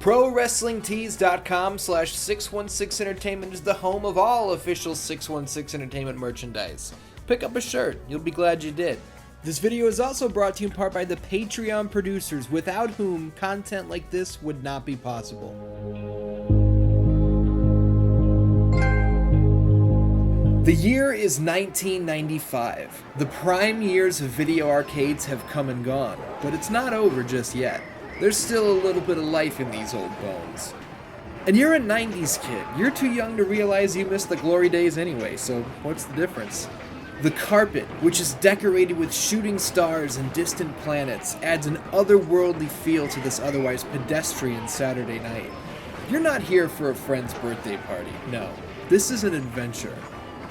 ProWrestlingTees.com/616entertainment is the home of all official 616 Entertainment merchandise. Pick up a shirt, you'll be glad you did. This video is also brought to you in part by the Patreon producers, without whom content like this would not be possible. The year is 1995. The prime years of video arcades have come and gone, but it's not over just yet. There's still a little bit of life in these old bones. And you're a 90s kid. You're too young to realize you missed the glory days anyway, so what's the difference? The carpet, which is decorated with shooting stars and distant planets, adds an otherworldly feel to this otherwise pedestrian Saturday night. You're not here for a friend's birthday party, no. This is an adventure.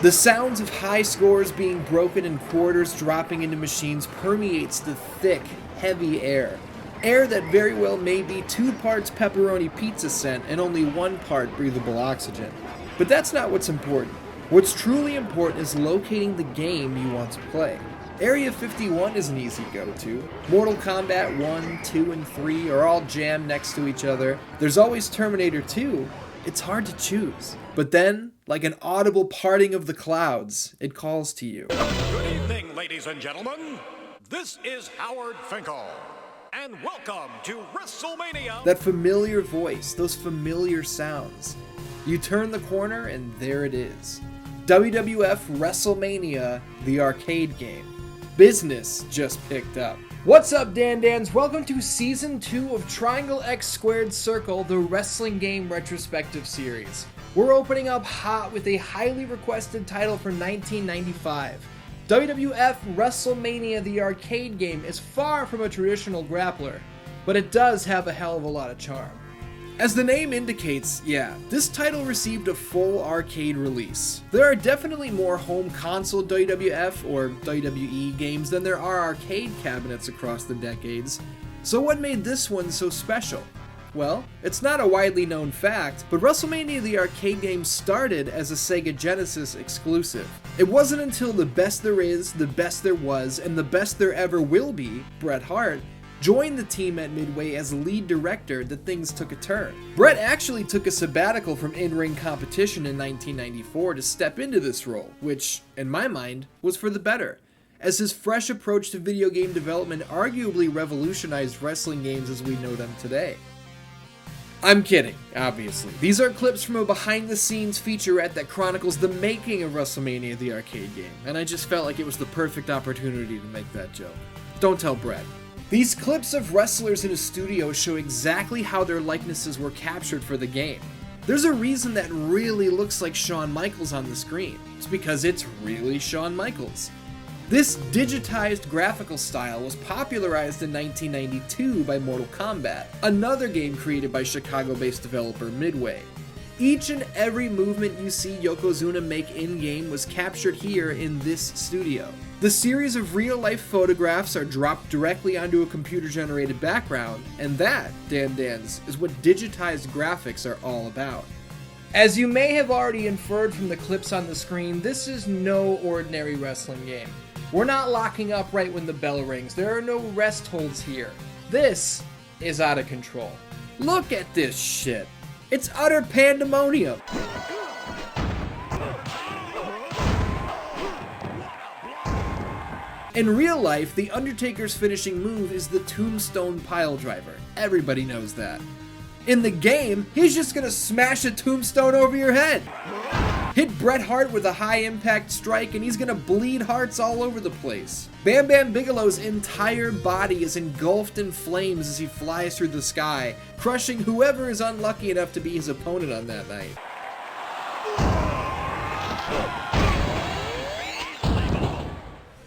The sounds of high scores being broken and quarters dropping into machines permeates the thick, heavy air. Air that very well may be 2 parts pepperoni pizza scent and only 1 part breathable oxygen. But that's not what's important. What's truly important is locating the game you want to play. Area 51 is an easy go-to. Mortal Kombat 1, 2, and 3 are all jammed next to each other. There's always Terminator 2. It's hard to choose. But then, like an audible parting of the clouds, it calls to you. Good evening, ladies and gentlemen. This is Howard Finkel. And welcome to WrestleMania. That familiar voice, those familiar sounds. You turn the corner and there it is. WWF WrestleMania, the arcade game. Business just picked up. What's up, Dan-Dans? Welcome to Season 2 of Triangle X Squared Circle, the Wrestling Game Retrospective Series. We're opening up hot with a highly requested title from 1995. WWF WrestleMania, the arcade game, is far from a traditional grappler, but it does have a hell of a lot of charm. As the name indicates, yeah, this title received a full arcade release. There are definitely more home console WWF or WWE games than there are arcade cabinets across the decades, so what made this one so special? Well, it's not a widely known fact, but WrestleMania the arcade game started as a Sega Genesis exclusive. It wasn't until the best there is, the best there was, and the best there ever will be, Bret Hart, joined the team at Midway as lead director that things took a turn. Bret actually took a sabbatical from in-ring competition in 1994 to step into this role, which, in my mind, was for the better, as his fresh approach to video game development arguably revolutionized wrestling games as we know them today. I'm kidding, obviously. These are clips from a behind-the-scenes featurette that chronicles the making of WrestleMania the arcade game, and I just felt like it was the perfect opportunity to make that joke. Don't tell Bret. These clips of wrestlers in a studio show exactly how their likenesses were captured for the game. There's a reason that really looks like Shawn Michaels on the screen. It's because it's really Shawn Michaels. This digitized graphical style was popularized in 1992 by Mortal Kombat, another game created by Chicago-based developer Midway. Each and every movement you see Yokozuna make in-game was captured here in this studio. The series of real-life photographs are dropped directly onto a computer-generated background, and that, Dan-Dans, is what digitized graphics are all about. As you may have already inferred from the clips on the screen, this is no ordinary wrestling game. We're not locking up right when the bell rings. There are no rest holds here. This is out of control. Look at this shit. It's utter pandemonium. In real life, The Undertaker's finishing move is the Tombstone Piledriver. Everybody knows that. In the game, he's just gonna smash a tombstone over your head. Hit Bret Hart with a high-impact strike and he's gonna bleed hearts all over the place. Bam Bam Bigelow's entire body is engulfed in flames as he flies through the sky, crushing whoever is unlucky enough to be his opponent on that night.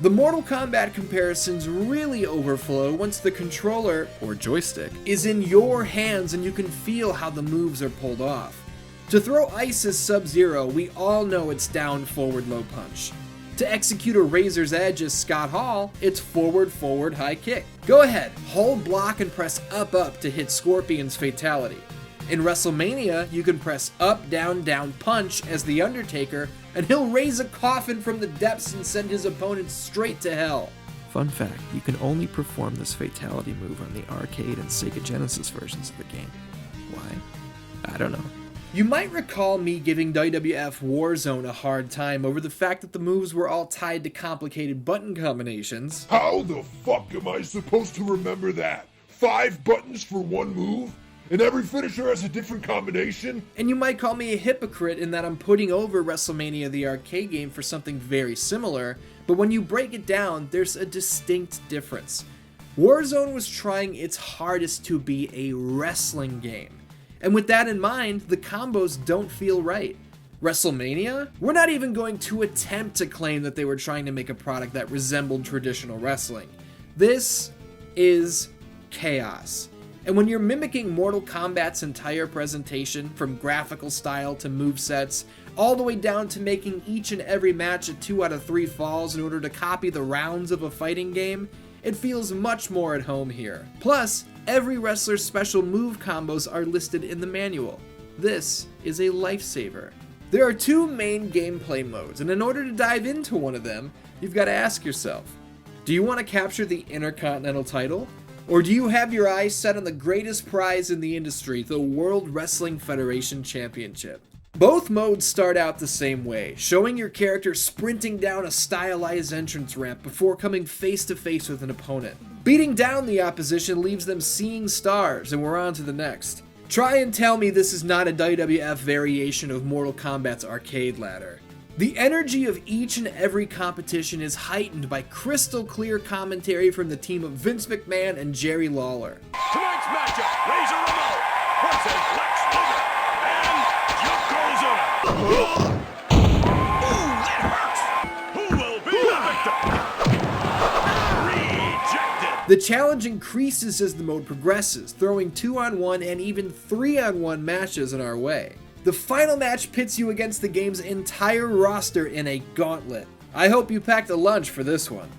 The Mortal Kombat comparisons really overflow once the controller, or joystick, is in your hands and you can feel how the moves are pulled off. To throw ice as Sub-Zero, we all know it's down, forward, low punch. To execute a Razor's Edge as Scott Hall, it's forward, forward, high kick. Go ahead, hold block and press up, up to hit Scorpion's fatality. In WrestleMania, you can press up, down, down, punch as The Undertaker, and he'll raise a coffin from the depths and send his opponent straight to hell. Fun fact, you can only perform this fatality move on the arcade and Sega Genesis versions of the game. Why? I don't know. You might recall me giving WWF Warzone a hard time over the fact that the moves were all tied to complicated button combinations. How the fuck am I supposed to remember that? 5 buttons for one move? And every finisher has a different combination? And you might call me a hypocrite in that I'm putting over WrestleMania the arcade game for something very similar, but when you break it down, there's a distinct difference. Warzone was trying its hardest to be a wrestling game. And with that in mind, the combos don't feel right. WrestleMania? We're not even going to attempt to claim that they were trying to make a product that resembled traditional wrestling. This is chaos. And when you're mimicking Mortal Kombat's entire presentation, from graphical style to movesets, all the way down to making each and every match a 2 out of 3 falls in order to copy the rounds of a fighting game, it feels much more at home here. Plus, every wrestler's special move combos are listed in the manual. This is a lifesaver. There are 2 main gameplay modes, and in order to dive into one of them, you've got to ask yourself, do you want to capture the Intercontinental title? Or do you have your eyes set on the greatest prize in the industry, the World Wrestling Federation Championship? Both modes start out the same way, showing your character sprinting down a stylized entrance ramp before coming face to face with an opponent. Beating down the opposition leaves them seeing stars, and we're on to the next. Try and tell me this is not a WWF variation of Mortal Kombat's arcade ladder. The energy of each and every competition is heightened by crystal clear commentary from the team of Vince McMahon and Jerry Lawler. Tonight's matchup, Razor Ramon versus Lex Luger and Yokozuna. Ooh, that hurts! Who will be the victor? Rejected! The challenge increases as the mode progresses, throwing 2-on-1 and even 3-on-1 matches in our way. The final match pits you against the game's entire roster in a gauntlet. I hope you packed a lunch for this one.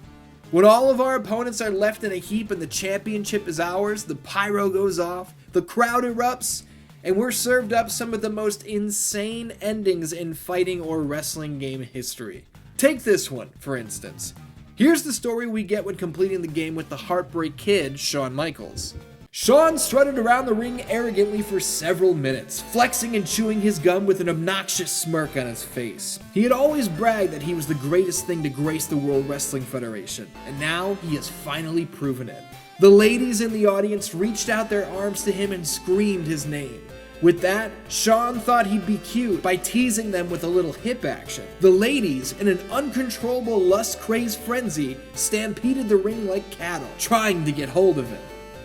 When all of our opponents are left in a heap and the championship is ours, the pyro goes off, the crowd erupts, and we're served up some of the most insane endings in fighting or wrestling game history. Take this one, for instance. Here's the story we get when completing the game with the Heartbreak Kid, Shawn Michaels. Shawn strutted around the ring arrogantly for several minutes, flexing and chewing his gum with an obnoxious smirk on his face. He had always bragged that he was the greatest thing to grace the World Wrestling Federation, and now he has finally proven it. The ladies in the audience reached out their arms to him and screamed his name. With that, Shawn thought he'd be cute by teasing them with a little hip action. The ladies, in an uncontrollable lust-crazed frenzy, stampeded the ring like cattle, trying to get hold of him.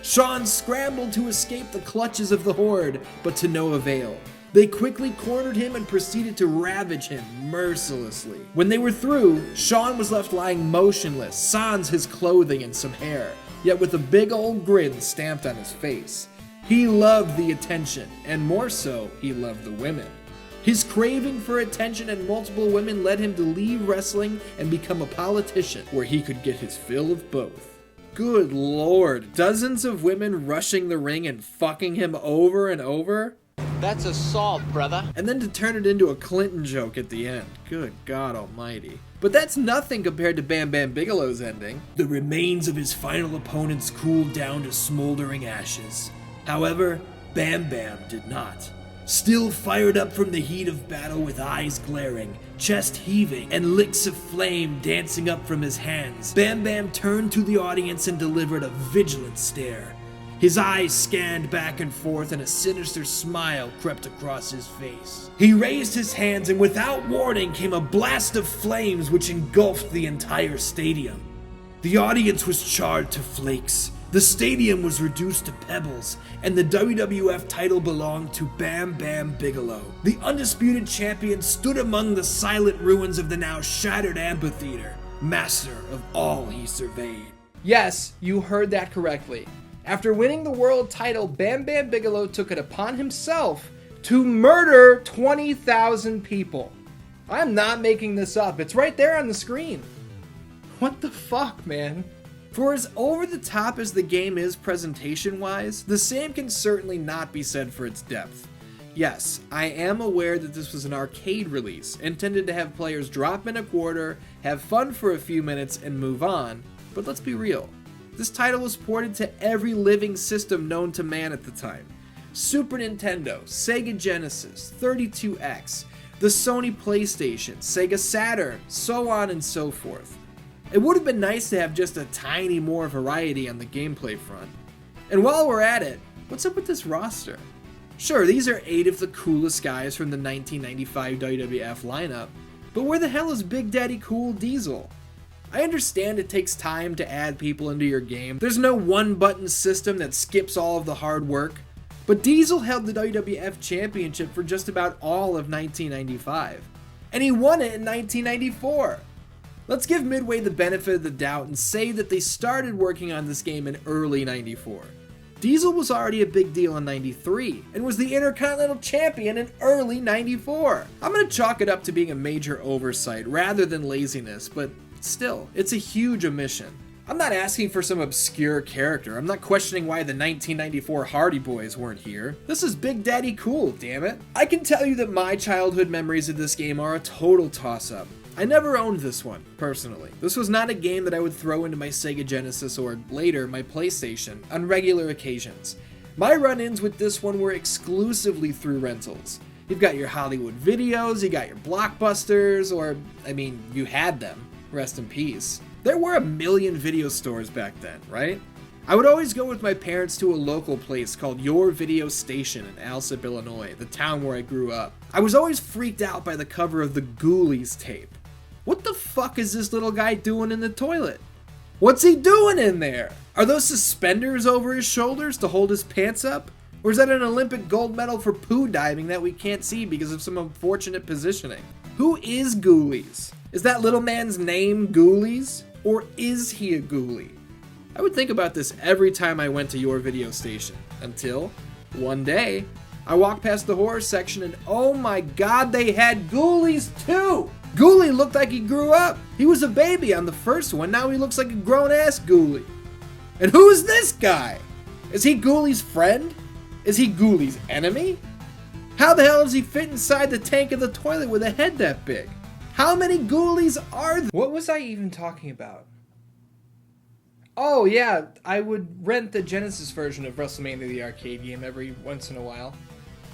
Shawn scrambled to escape the clutches of the horde, but to no avail. They quickly cornered him and proceeded to ravage him mercilessly. When they were through, Shawn was left lying motionless, sans his clothing and some hair, yet with a big old grin stamped on his face. He loved the attention, and more so, he loved the women. His craving for attention and multiple women led him to leave wrestling and become a politician, where he could get his fill of both. Good lord, dozens of women rushing the ring and fucking him over and over? That's assault, brother. And then to turn it into a Clinton joke at the end. Good God almighty. But that's nothing compared to Bam Bam Bigelow's ending. The remains of his final opponents cooled down to smoldering ashes. However, Bam Bam did not. Still fired up from the heat of battle with eyes glaring, chest heaving, and licks of flame dancing up from his hands, Bam Bam turned to the audience and delivered a vigilant stare. His eyes scanned back and forth and a sinister smile crept across his face. He raised his hands and without warning came a blast of flames which engulfed the entire stadium. The audience was charred to flakes. The stadium was reduced to pebbles, and the WWF title belonged to Bam Bam Bigelow. The undisputed champion stood among the silent ruins of the now shattered amphitheater, master of all he surveyed. Yes, you heard that correctly. After winning the world title, Bam Bam Bigelow took it upon himself to murder 20,000 people. I'm not making this up, it's right there on the screen. What the fuck, man? For as over-the-top as the game is presentation-wise, the same can certainly not be said for its depth. Yes, I am aware that this was an arcade release, intended to have players drop in a quarter, have fun for a few minutes, and move on, but let's be real. This title was ported to every living system known to man at the time. Super Nintendo, Sega Genesis, 32X, the Sony PlayStation, Sega Saturn, so on and so forth. It would have been nice to have just a tiny more variety on the gameplay front. And while we're at it, what's up with this roster? Sure, these are 8 of the coolest guys from the 1995 WWF lineup, but where the hell is Big Daddy Cool Diesel? I understand it takes time to add people into your game. There's no one-button system that skips all of the hard work, but Diesel held the WWF Championship for just about all of 1995, and he won it in 1994. Let's give Midway the benefit of the doubt and say that they started working on this game in early 94. Diesel was already a big deal in 93 and was the Intercontinental Champion in early 94. I'm going to chalk it up to being a major oversight rather than laziness, but still, it's a huge omission. I'm not asking for some obscure character. I'm not questioning why the 1994 Hardy Boys weren't here. This is Big Daddy Cool, damn it. I can tell you that my childhood memories of this game are a total toss-up. I never owned this one, personally. This was not a game that I would throw into my Sega Genesis or, later, my PlayStation on regular occasions. My run-ins with this one were exclusively through rentals. You've got your Hollywood Videos, you got your Blockbusters, or, you had them. Rest in peace. There were a million video stores back then, right? I would always go with my parents to a local place called Your Video Station in Alsip, Illinois, the town where I grew up. I was always freaked out by the cover of the Ghoulies tape. What the fuck is this little guy doing in the toilet? What's he doing in there? Are those suspenders over his shoulders to hold his pants up? Or is that an Olympic gold medal for poo diving that we can't see because of some unfortunate positioning? Who is Ghoulies? Is that little man's name Ghoulies? Or is he a ghoulie? I would think about this every time I went to Your Video Station, until, one day, I walked past the horror section and oh my god, they had Ghoulies too! Ghoulie looked like he grew up. He was a baby on the first one, now he looks like a grown-ass Ghoulie. And who is this guy? Is he Ghoulie's friend? Is he Ghoulie's enemy? How the hell does he fit inside the tank of the toilet with a head that big? How many Ghoulies are there? What was I even talking about? Oh yeah, I would rent the Genesis version of WrestleMania the arcade game every once in a while.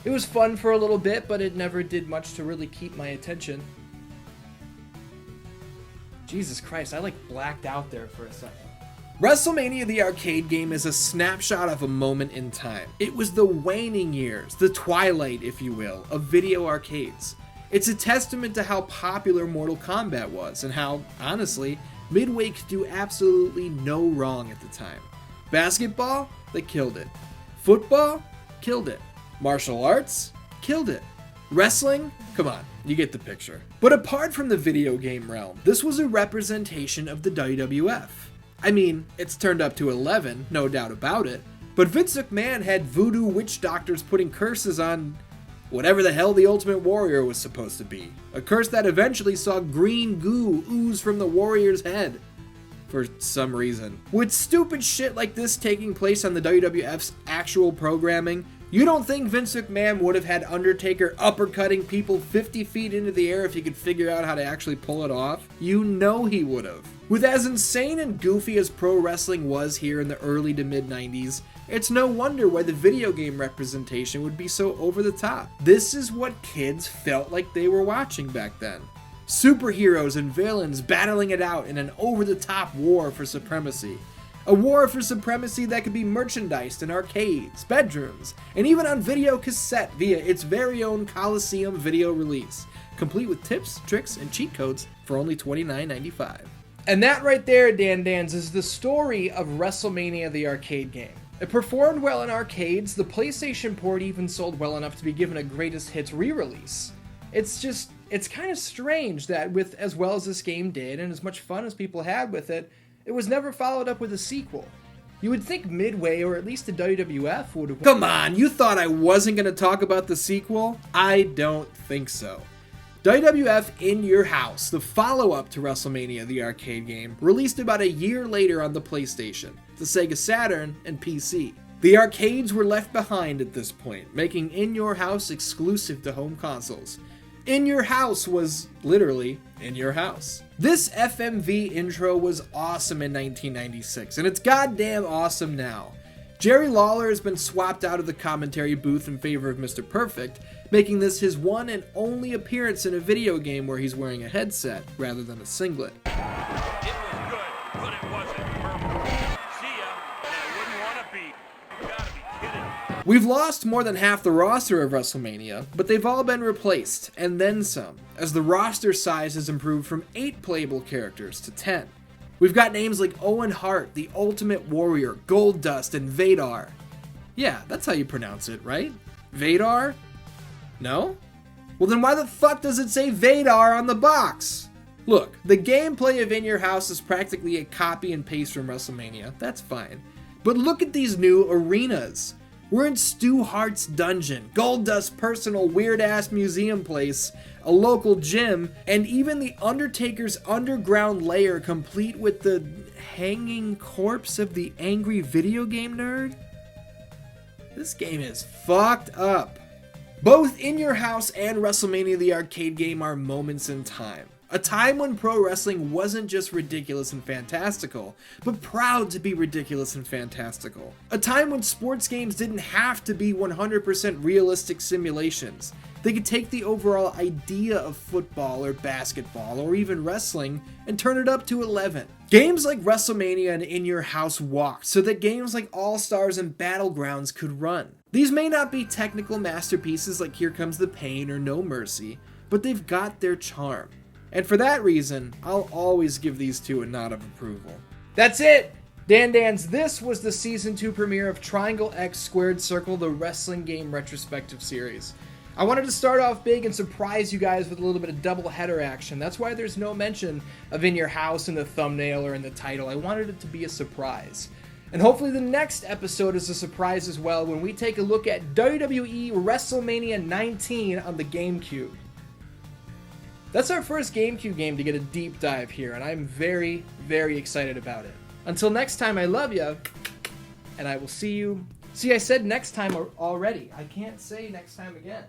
It was fun for a little bit, but it never did much to really keep my attention. Jesus Christ, I blacked out there for a second. WrestleMania the arcade game is a snapshot of a moment in time. It was the waning years, the twilight, if you will, of video arcades. It's a testament to how popular Mortal Kombat was, and how, honestly, Midway could do absolutely no wrong at the time. Basketball? They killed it. Football? Killed it. Martial arts? Killed it. Wrestling? Come on, you get the picture. But apart from the video game realm, this was a representation of the WWF. It's turned up to 11, no doubt about it, but Vince McMahon had voodoo witch doctors putting curses on whatever the hell the Ultimate Warrior was supposed to be. A curse that eventually saw green goo ooze from the Warrior's head. For some reason. With stupid shit like this taking place on the WWF's actual programming, you don't think Vince McMahon would have had Undertaker uppercutting people 50 feet into the air if he could figure out how to actually pull it off? You know he would have. With as insane and goofy as pro wrestling was here in the early to mid 90s, it's no wonder why the video game representation would be so over the top. This is what kids felt like they were watching back then. Superheroes and villains battling it out in an over-the-top war for supremacy. A war for supremacy that could be merchandised in arcades, bedrooms, and even on video cassette via its very own Coliseum video release, complete with tips, tricks, and cheat codes for only $29.95. And that right there, Dan Dans, is the story of WrestleMania the arcade game. It performed well in arcades, the PlayStation port even sold well enough to be given a greatest hits re-release. It's kind of strange that with as well as this game did, and as much fun as people had with it, it was never followed up with a sequel. You would think Midway, or at least the WWF, would have... Come on, you thought I wasn't going to talk about the sequel? I don't think so. WWF In Your House, the follow-up to WrestleMania the arcade game, released about a year later on the PlayStation, the Sega Saturn, and PC. The arcades were left behind at this point, making In Your House exclusive to home consoles. In Your House was literally in your house. This FMV intro was awesome in 1996, and it's goddamn awesome now. Jerry Lawler has been swapped out of the commentary booth in favor of Mr. Perfect, making this his one and only appearance in a video game where he's wearing a headset rather than a singlet. It was good, but it wasn't perfect. See ya, and I wouldn't want to be. You gotta be kidding. We've lost more than half the roster of WrestleMania, but they've all been replaced, and then some, as the roster size has improved from 8 playable characters to 10. We've got names like Owen Hart, the Ultimate Warrior, Goldust, and Vadar. Yeah, that's how you pronounce it, right? Vadar? No? Well then why the fuck does it say Vadar on the box? Look, the gameplay of In Your House is practically a copy and paste from WrestleMania. That's fine. But look at these new arenas. We're in Stu Hart's dungeon, Goldust's personal weird-ass museum place, a local gym, and even the Undertaker's underground lair complete with the hanging corpse of the angry video game nerd? This game is fucked up. Both In Your House and WrestleMania the arcade game are moments in time. A time when pro wrestling wasn't just ridiculous and fantastical, but proud to be ridiculous and fantastical. A time when sports games didn't have to be 100% realistic simulations. They could take the overall idea of football or basketball or even wrestling and turn it up to 11. Games like WrestleMania and In Your House walked so that games like All Stars and Battlegrounds could run. These may not be technical masterpieces like Here Comes the Pain or No Mercy, but they've got their charm. And for that reason, I'll always give these two a nod of approval. That's it! Dan's, this was the Season 2 premiere of Triangle X Squared Circle, the Wrestling Game Retrospective Series. I wanted to start off big and surprise you guys with a little bit of double header action. That's why there's no mention of In Your House in the thumbnail or in the title. I wanted it to be a surprise. And hopefully the next episode is a surprise as well when we take a look at WWE WrestleMania 19 on the GameCube. That's our first GameCube game to get a deep dive here, and I'm very, very excited about it. Until next time, I love ya, and I will see you. See, I said next time already. I can't say next time again.